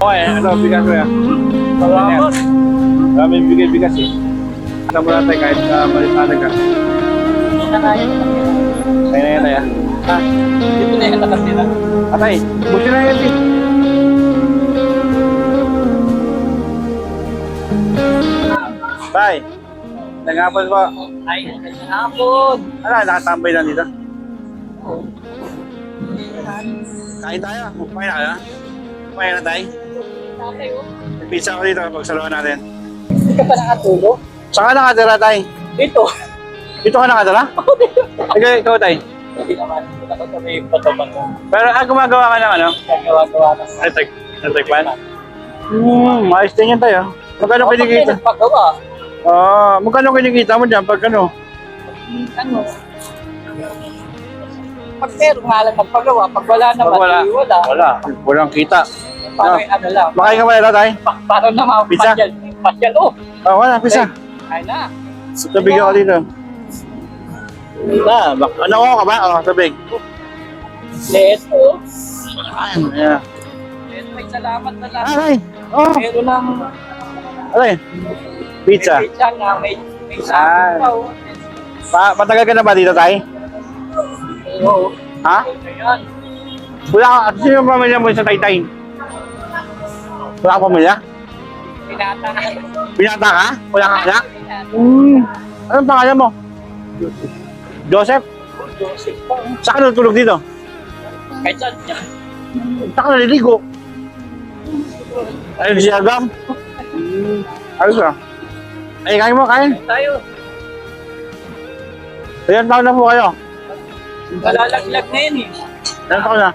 Okay, ano, bigas mo yan. Salamat. Maraming bigay-bigas eh. Ano mo natin kahit malitanag ka. Nakain ko kami. Kaya na yan tayo. Ha? Dito na yung nakatira. Atay, buti na yan eh. Tay, nangapon po. Ay, magandang hapon. Ano, nakatambay lang dito. Kain tayo. Kumain na kayo? Kumain na tayo. Tatay, oh. May pizza ko dito kapag saluhan natin. Hindi ka pa nakatulog? Saan ka nakatira, tay? Dito. Dito ka nakatira? Ikaw, tay. Hindi naman. Dito ako sa may bato-bato. Pero gumagawa ka ng ano? Gagawa-gawa ng Electric fan? Maayos din yan tayo. Magkano Kapag may kinikita? nagpagawa, Magkano kinikita mo dyan pag ano? ano, pag meron nga lang magpagawa, pag wala naman, Pag wala. di wala. Wala. Walang kita. Parang ano lang. Makain ka ba nila tayo? Parang naman, Pizza? pasyal, oh. Wala. Pisa. Ay na. Sabig ako dito. Ano ka ba? Sabig. Leto. Yeah. Leto, may salamat na lang. Aray! Meron ng Aray! Pizza. may pizza na, may Ah. sabon pa, oh. Matagal ka na ba dito tayo? Oo. Ha? Ayan. Wala ka. Sino yung pamilya mo sa Taytay? Wala ka pamilya? Tinatahan. Binata ka? Wala ka anak? Anong pangalan mo? Joseph? Joseph pa. Saan ka natulog dito? Kahit saan niya. Saan ka naliligo? Ayun si Agam? Ayos ka. Ay, kain mo, kain. Tayo. Ilan taon na po kayo? Malalaglag na yun eh. Ilan taon na?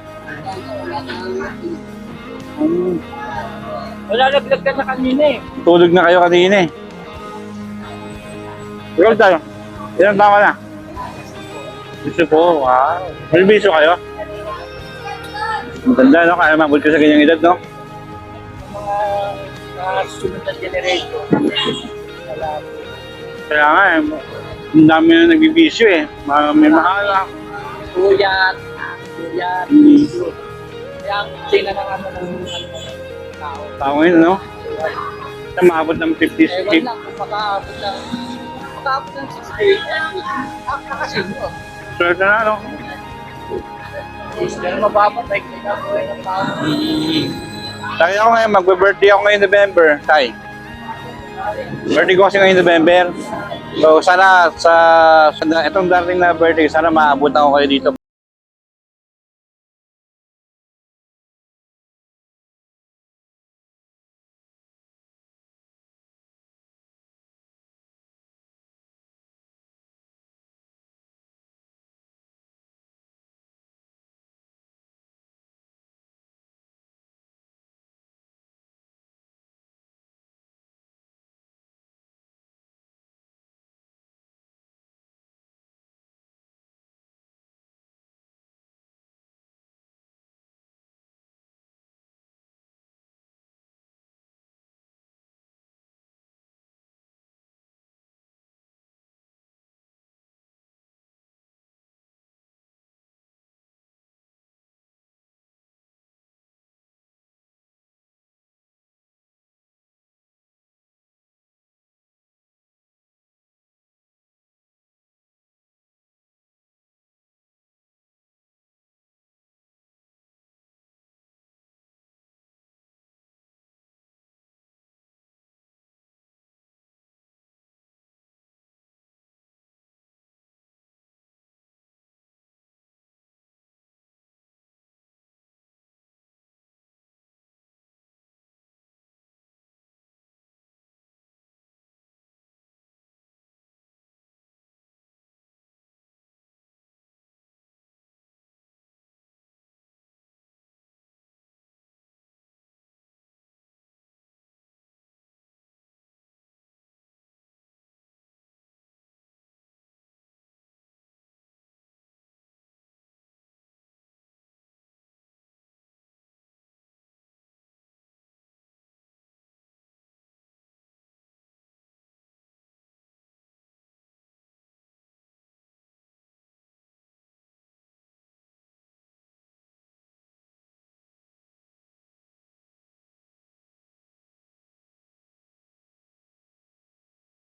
Malalaglag ka na kanina eh. Tulog na kayo kanina eh. Ikaw tayo. Ilan taon ka na? Gusto ko, wow. May biso kayo? Maganda, no? Kaya mabot ka sa ganyang edad, no? Mga sunod na generation. Wala. Kaya nga, ang dami na nagbibisyo eh. May mahala. Tuyat. Tuyat. Kaya ang sina ng ano ng tao. Tao ngayon, no? Sa maabot ng 50s. Ewan lang kung makaabot ng 60. Nakasinyo. Swerte na, no? Pero mababatay ko na buhay ng tao. Tayo ako ngayon, magbe-birthday ako ngayon November, Tay. Birthday ko kasi ngayon November. So sana sa itong darating na birthday, sana maabot ako kayo dito.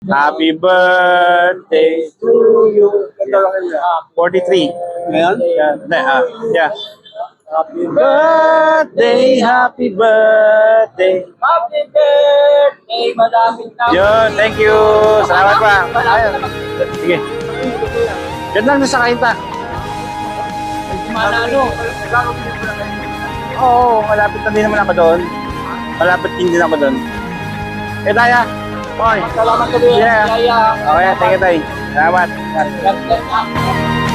Happy birthday to you. 43. Ngayon? Yeah. Happy birthday, happy birthday. Happy birthday, madaming tao. Yun, thank you. Salamat pa. Ayun. Sige. Yan lang sa kainta. Manalo. Oo, malapit na din naman ako doon. Malapit din ako doon. Taya. Hoy. Salamat ko din. Yeah. Kaya, Okay, thank you, Tay. Salamat. God bless.